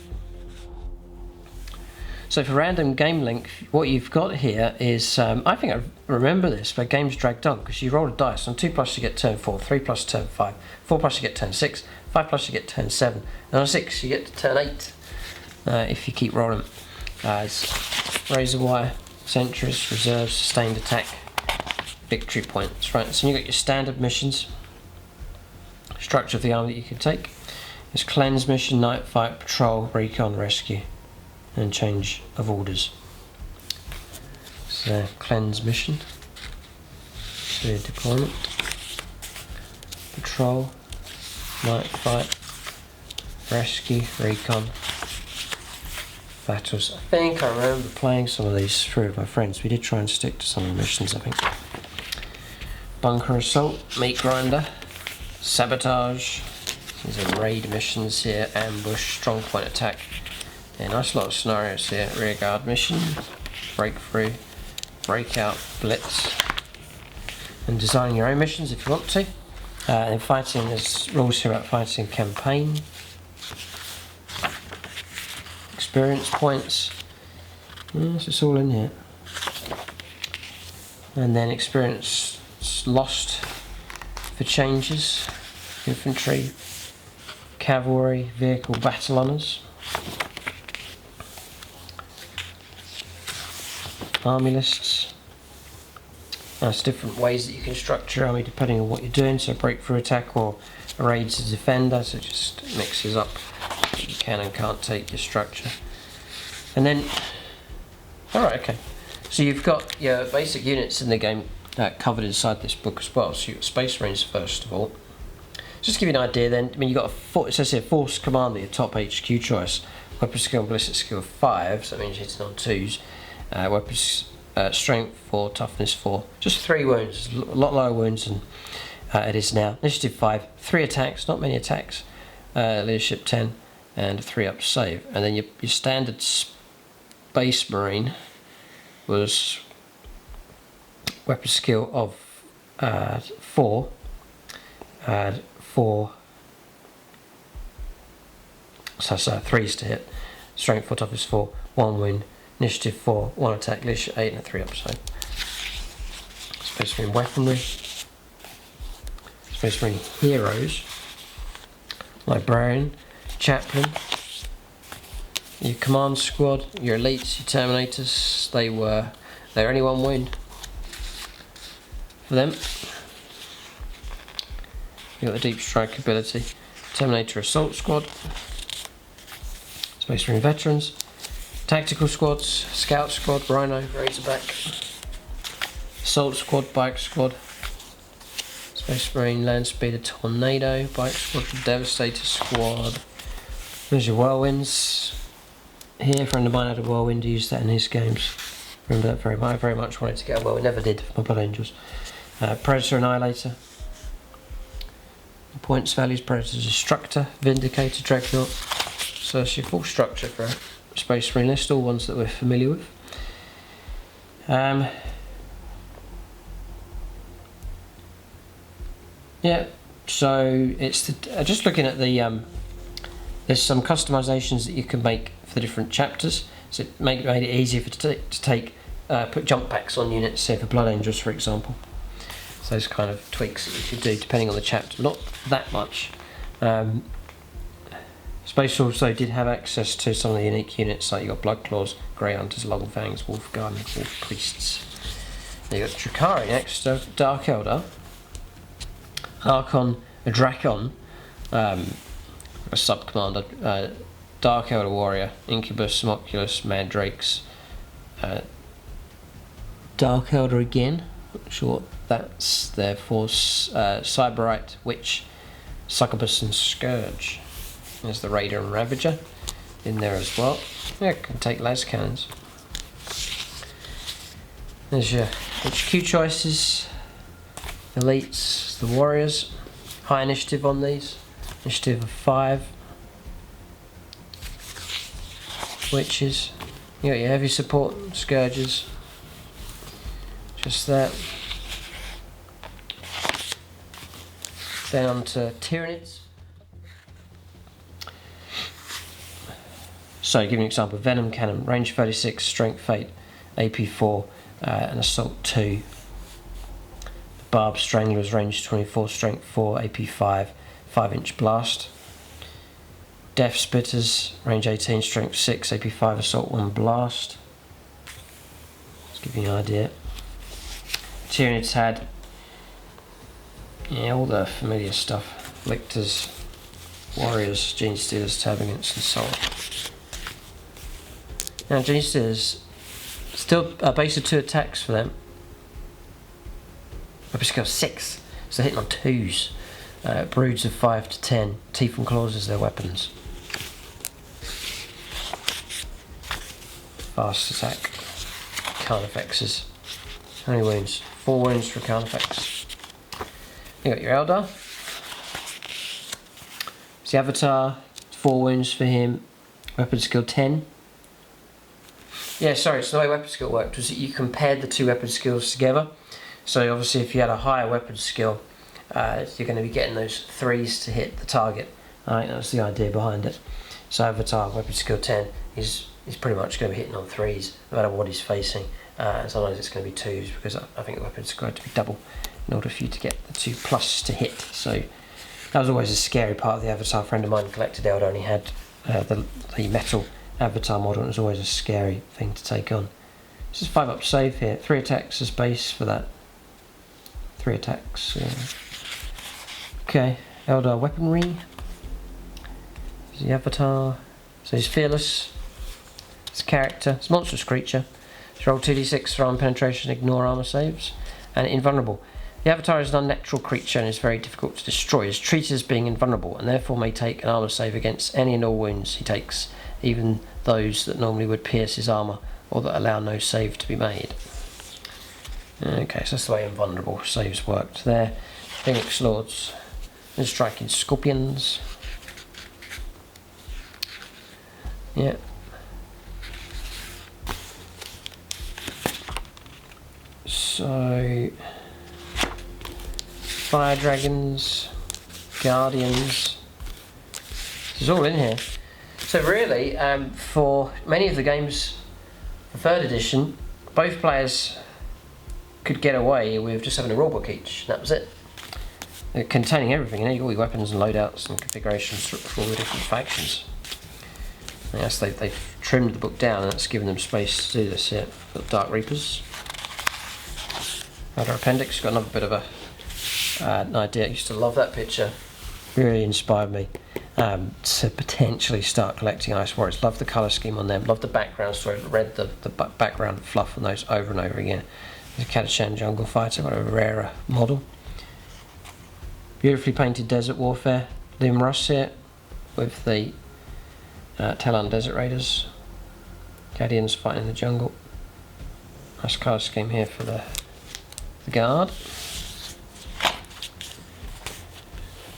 So for random game length, what you've got here is, I think I remember this, but games dragged on, because you roll a dice. On 2+ you get turn 4, 3+ turn 5, 4+ you get turn 6, 5+ you get turn 7, and on 6 you get to turn 8 if you keep rolling. It's razor wire, sentries, reserves, sustained attack, victory points. Right, so you've got your standard missions, structure of the army that you can take. There's cleanse mission, night fight, patrol, recon, rescue, and change of orders. So cleanse mission, clear deployment, patrol, night fight, rescue, recon, battles. I think I remember playing some of these through with my friends. We did try and stick to some of the missions, I think. Bunker assault, meat grinder, sabotage. These are raid missions here, ambush, strong point attack. Yeah, nice lot of scenarios here. Rearguard mission, breakthrough, breakout, blitz, and designing your own missions if you want to. And fighting, there's rules here about fighting campaign. Experience points. Yes, it's all in here. And then experience lost for changes. Infantry, cavalry, vehicle, battle honours. Army lists. There's different ways that you can structure your army depending on what you're doing. So breakthrough attack or a raid to defender. So it just mixes up what you can and can't take your structure. And then, alright, okay. So you've got your basic units in the game covered inside this book as well. So you've got Space Marines first of all. Just to give you an idea then, I mean, you've got it says here Force Commander, your top HQ choice. Weapon skill and ballistic skill 5, so that means you're hitting on 2s. Weapons strength 4, toughness 4. Just 3 wounds, a lot lower wounds than it is now. Initiative 5, 3 attacks, not many attacks. Leadership 10, and 3 up save. And then your standard Space Marine was weapon skill of 4. 4, so 3s to hit, strength 4, toughness 4, 1 wound, initiative 4, 1 attack, leadership 8 and a 3 upside. Space Marine weaponry, Space Marine heroes, librarian, chaplain, your command squad, your elites, your terminators. They're only 1 wound for them. You've got the deep strike ability, Terminator assault squad, Space Marine veterans, tactical squads, scout squad, rhino, razorback, assault squad, bike squad, Space Marine land speeder tornado, bike squad, devastator squad. There's your whirlwinds. Here, a friend of mine had a whirlwind, used that in his games. Remember that very much. I very much wanted to get a whirlwind, never did for my Blood Angels. Predator Annihilator. Points, values, Predator Destructor, Vindicator, Dreadnought. So that's your full structure for a Space Marine list, all ones that we're familiar with. Yeah, so it's just looking at the there's some customizations that you can make for the different chapters. So it made it easier put jump packs on units, say for Blood Angels for example. So those kind of tweaks that you could do depending on the chapter, not that much. Space also did have access to some of the unique units, like you got Blood Claws, Grey Hunters, Long Fangs, Wolf Guard, Wolf Priests. Then you got Drakari next, Dark Elder, Archon, a Drakon, a sub commander, Dark Elder Warrior, Incubus, Homunculus, Mandrakes, Dark Elder again, not sure what that's there for, Cyberite, Witch, Succubus and Scourge. There's the Raider and Ravager in there as well. Yeah, can take las cannons. There's your HQ choices, Elites, the warriors. High initiative on these. Initiative of 5. Witches. You got your heavy support, scourges. Just that. Then on to Tyranids. So, give you an example: Venom Cannon, range 36, strength 8, AP 4, and assault 2. The Barb Stranglers, range 24, strength 4, AP 5, 5-inch blast. Death Spitters, range 18, strength 6, AP 5, assault 1, blast. Let's give you an idea. Tyranids had all the familiar stuff: Lictors, Warriors, Gene Stealers, Termagants, and so on. Now, Gene Stealers, still a base of 2 attacks for them. Weapon skill 6, so hitting on 2s. Broods of 5 to 10, teeth and claws as their weapons. Fast attack, Carnifexes. How many wounds? 4 wounds for Carnifex. You got your Eldar. It's the Avatar, 4 wounds for him. Weapon skill 10. Yeah, sorry, so the way weapon skill worked was that you compared the 2 weapon skills together. So obviously if you had a higher weapon skill, you're going to be getting those 3s to hit the target. Alright, that's the idea behind it. So Avatar, weapon skill 10, is pretty much going to be hitting on 3s, no matter what he's facing. And sometimes it's going to be 2s, because I think the weapon's going to be double in order for you to get the 2+ to hit. So that was always a scary part of the Avatar. A friend of mine collected Eldar, only had the metal Avatar model, and it was always a scary thing to take on. This is 5-up save here. 3 attacks as base for that. 3 attacks. Yeah. Okay, Eldar weaponry. There's the Avatar. So he's fearless. It's a character. It's a monstrous creature. It's roll 2d6 for armor penetration, ignore armor saves, and invulnerable. The Avatar is an unnatural creature and is very difficult to destroy. He is treated as being invulnerable and therefore may take an armor save against any and all wounds he takes, even those that normally would pierce his armour or that allow no save to be made. Okay, so that's the way invulnerable saves worked there. Phoenix Lords and striking Scorpions. Yeah. So Fire Dragons, Guardians. This is all in here. So really, for many of the games for 3rd edition, both players could get away with just having a rulebook each. That was it. Containing everything, all your weapons and loadouts and configurations for all the different factions. Yes, they've trimmed the book down and it's given them space to do this here. Got Dark Reapers. Another appendix, got another bit of an idea. I used to love that picture. Really inspired me to potentially start collecting Ice Warriors. Love the colour scheme on them. Love the background story. Read the background fluff on those over and over again. There's a Catachan Jungle Fighter, got a rarer model. Beautifully painted Desert Warfare. Lim Russ here with the Talon Desert Raiders. Guardians fighting in the jungle. Nice colour scheme here for the Guard.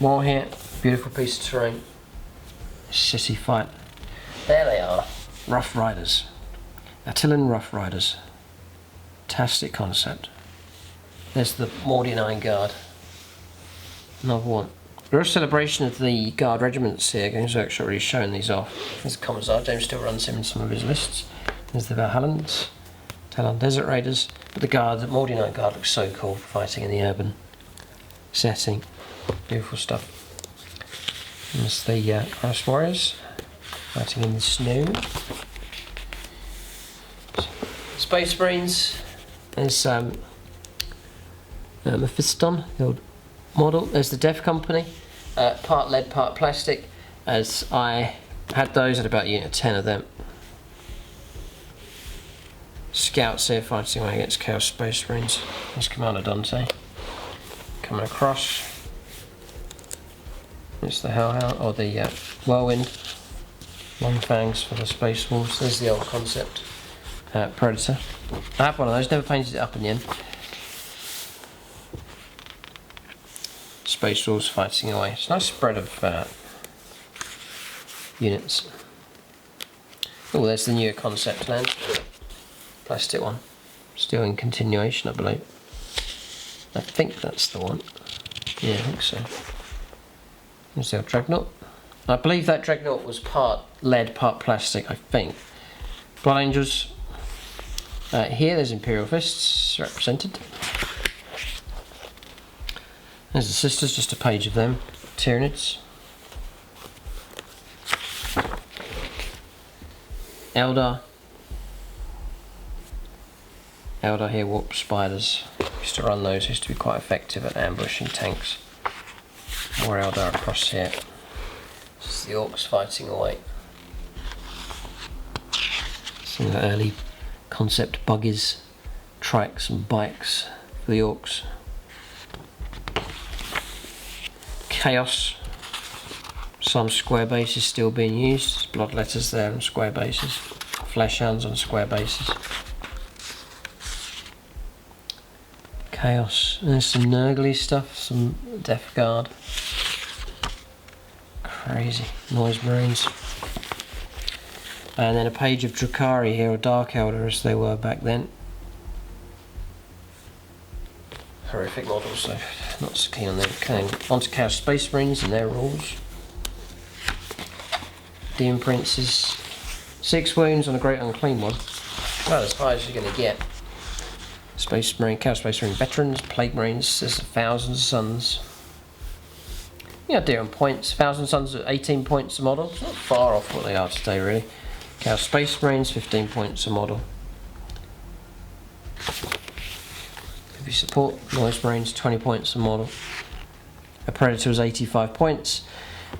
More here, beautiful piece of terrain. Sissy fight. There they are, Rough Riders. Attilan Rough Riders. Fantastic concept. There's the Mordenine Guard. Another one. We're a celebration of the Guard regiments here. Games Workshop really showing these off. There's the Commissar, James still runs him in some of his lists. There's the Valhallans, Talon Desert Raiders. But the Guard, the Mordenine Guard looks so cool, fighting in the urban setting. Beautiful stuff. There's the Ice Warriors, fighting in the snow. Space Marines. There's Mephiston, the old model. There's the Death Company, part lead, part plastic. As I had those, at about a unit of 10 of them. Scouts here fighting away against Chaos Space Marines. There's Commander Dante coming across. There's the Hellhound, or the Whirlwind. Long fangs for the Space Wolves. There's the old concept Predator. I have one of those, never painted it up in the end. Space Wolves fighting away. It's a nice spread of units. Oh, there's the newer concept land. Plastic one. Still in continuation, I believe. I think that's the one. Yeah, I think so. There's the old Dreadnought. I believe that Dreadnought was part lead, part plastic, I think. Blood Angels. Here there's Imperial Fists represented. There's the Sisters, just a page of them. Tyranids. Eldar. Eldar here, Warp Spiders. Used to run those, used to be quite effective at ambushing tanks. More Eldar across here. This is the Orcs fighting away. Some of the early concept buggies, trikes and bikes for the Orcs. Chaos. Some square bases still being used. There's blood letters there on square bases. Flesh hounds on square bases. Chaos. And there's some Nurgly stuff, some Death Guard. Crazy. Noise Marines. And then a page of Drukhari here, or Dark Elder as they were back then. Horrific models, so not so keen on them. Okay, on to Chaos Space Marines and their rules. Demon Princes. 6 wounds on a Great Unclean one. Well, as high as you're going to get. Space Marine, Chaos Space Marine Veterans, Plague Marines, there's 1,000 Suns. Yeah, dear on points. 1,000 Suns at 18 points a model. It's not far off what they are today, really. Chaos Space Marines, 15 points a model. Heavy Support, Noise Marines, 20 points a model. A Predator is 85 points.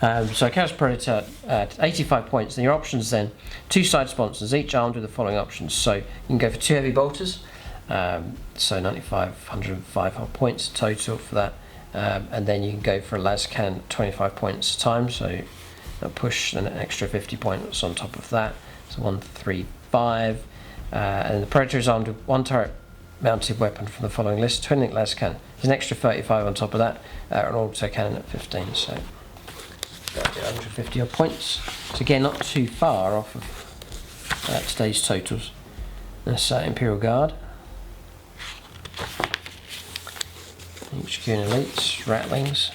So Chaos Predator at 85 points. And your options then, 2 side sponsors, each armed with the following options. So you can go for 2 heavy bolters. So 95, 105 points total for that. And then you can go for a las cannon, 25 points a time. So they'll push an extra 50 points on top of that. So 135. And the Predator is armed with 1 turret mounted weapon from the following list. Twin link las cannon. There's an extra 35 on top of that. An auto cannon at 15. So 150 odd points. So again, not too far off of today's totals. That's Imperial Guard. HQ and Elites, Ratlings.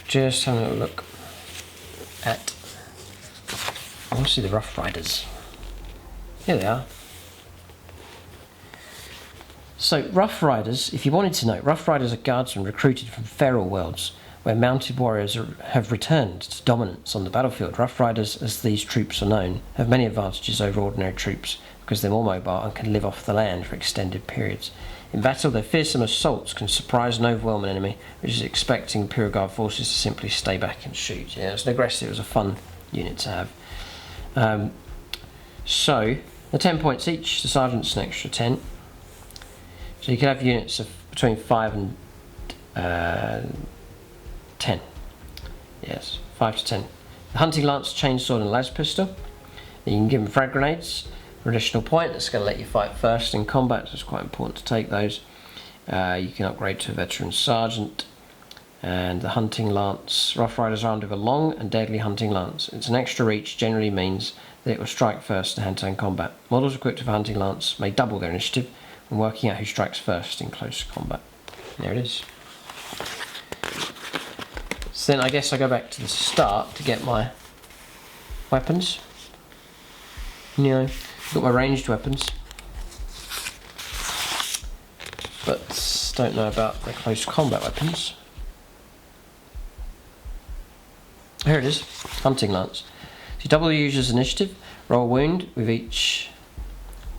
Just having a little look at, I want to see the Rough Riders. Here they are. So Rough Riders, if you wanted to know, Rough Riders are guardsmen recruited from feral worlds where mounted warriors have returned to dominance on the battlefield. Rough Riders, as these troops are known, have many advantages over ordinary troops because they're more mobile and can live off the land for extended periods. In battle, their fearsome assaults can surprise and overwhelm an enemy, which is expecting Imperial Guard forces to simply stay back and shoot. Yeah, it's an aggressive, it was a fun unit to have. So, they're 10 points each, the Sergeant's an extra 10. So you can have units of between 5 and 10. Yes, 5 to 10. The Hunting Lance, Chainsword and Las Pistol. Then you can give them frag grenades for additional point. That's going to let you fight first in combat, so it's quite important to take those. You can upgrade to a Veteran Sergeant. And the Hunting Lance. Rough Riders are armed with a long and deadly Hunting Lance. It's an extra reach, generally means that it will strike first in hand-to-hand combat. Models equipped with a Hunting Lance may double their initiative when working out who strikes first in close combat. There it is. So then I guess I go back to the start to get my weapons. You know, I've got my ranged weapons, but don't know about the close combat weapons. Here it is, Hunting Lance. So you double the user's initiative, roll wound with each,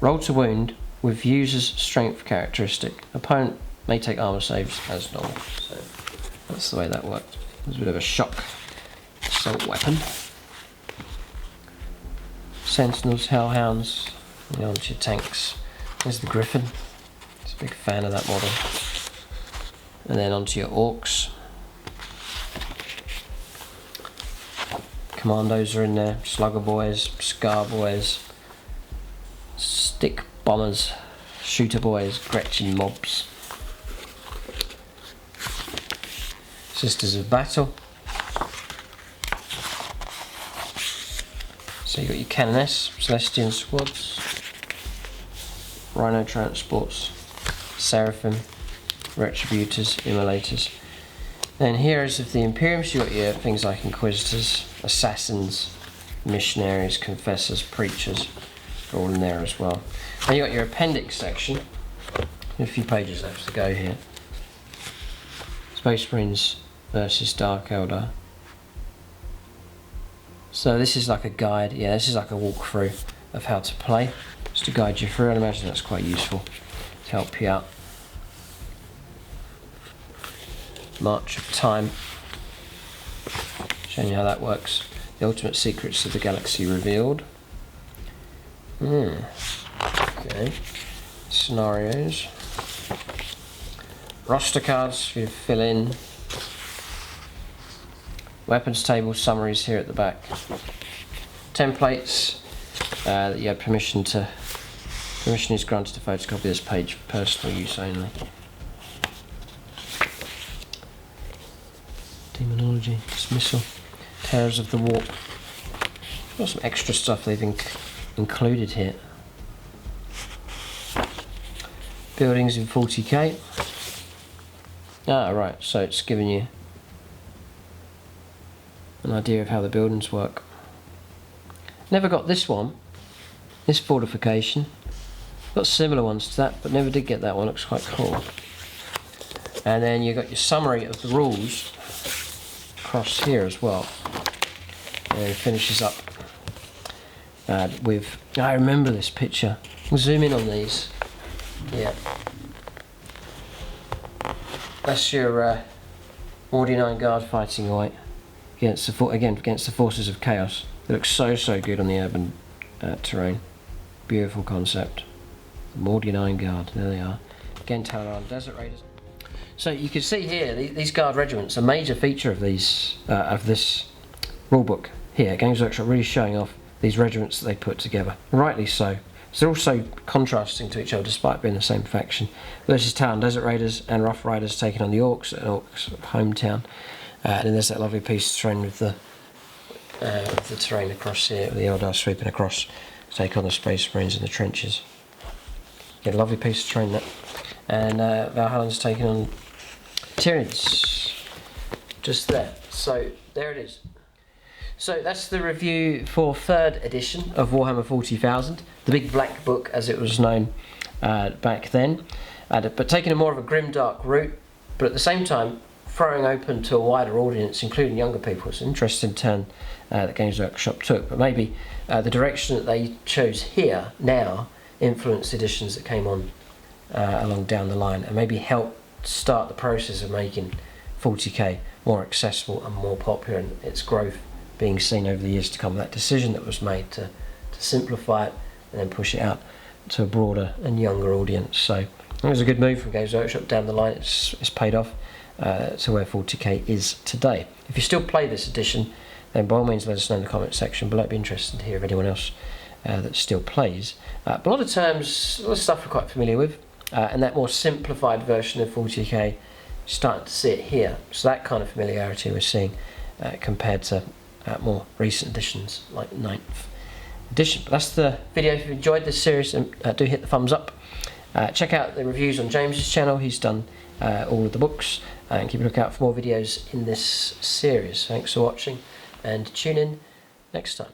roll to wound with user's strength characteristic. Opponent may take armor saves as normal. So that's the way that worked. It's a bit of a shock assault weapon. Sentinels, Hellhounds, and onto your tanks. There's the Griffin. It's a big fan of that model. And then onto your Orcs. Commandos are in there. Slugger Boys, Scar Boys, Stick Bombers, Shooter Boys, Gretchen Mobs. Sisters of Battle. So you've got your Canoness, Celestian Squads, Rhino Transports, Seraphim, Retributors, Immolators. Then Heroes of the Imperium, so you've got your things like Inquisitors, Assassins, Missionaries, Confessors, Preachers, are all in there as well. And you've got your appendix section, a few pages left to go here. Space Marines versus Dark Eldar. So this is like a guide, yeah, this is like a walkthrough of how to play, just to guide you through. I'd imagine that's quite useful to help you out. March of Time, showing you how that works. The Ultimate Secrets of the Galaxy revealed. Okay. Scenarios. Roster cards for you to fill in. Weapons table summaries here at the back. Templates that you have permission is granted to photocopy this page for personal use only. Demonology, Dismissal, Terrors of the Warp. Got some extra stuff they've included here. Buildings in 40k. Ah, right, so it's giving you an idea of how the buildings work. Never got this one, this fortification. Got similar ones to that, but never did get that one. Looks quite cool. And then you've got your summary of the rules across here as well. And it finishes up with, I remember this picture. We'll zoom in on these. Yeah. That's your 49 Guard fighting white against the forces of chaos. It looks so good on the urban terrain. Beautiful concept. 49 Guard, there they are. Again, Talaran Desert Raiders. So you can see here these Guard regiments, a major feature of these of this rulebook here. Games Workshop really showing off these regiments that they put together, rightly so. So they're also contrasting to each other despite being the same faction. Versus Talaran Desert Raiders and Rough Riders taking on the Orcs at Orcs' hometown. And then there's that lovely piece of terrain with the terrain across here, with the Eldar sweeping across to take on the Space Marines in the trenches. Get a lovely piece of terrain there. And Valhalla's taking on Tyranids, just there. So there it is. So that's the review for 3rd edition of Warhammer 40,000, the big black book as it was known back then, but taking a more of a grimdark route, but at the same time throwing open to a wider audience, including younger people. It's an interesting turn that Games Workshop took, but maybe the direction that they chose here now influenced editions that came on along down the line, and maybe helped start the process of making 40k more accessible and more popular, and its growth being seen over the years to come. That decision that was made to simplify it and then push it out to a broader and younger audience. So it was a good move from Games Workshop down the line. It's paid off to where 40k is today. If you still play this edition, then by all means let us know in the comment section below. It'd be interesting to hear of anyone else that still plays. But a lot of terms, a lot of stuff we're quite familiar with, and that more simplified version of 40k, starting to see it here. So that kind of familiarity we're seeing compared to more recent editions like 9th edition. But that's the video. If you've enjoyed this series, do hit the thumbs up. Check out the reviews on James's channel. He's done all of the books, and keep a lookout for more videos in this series. Thanks for watching, and tune in next time.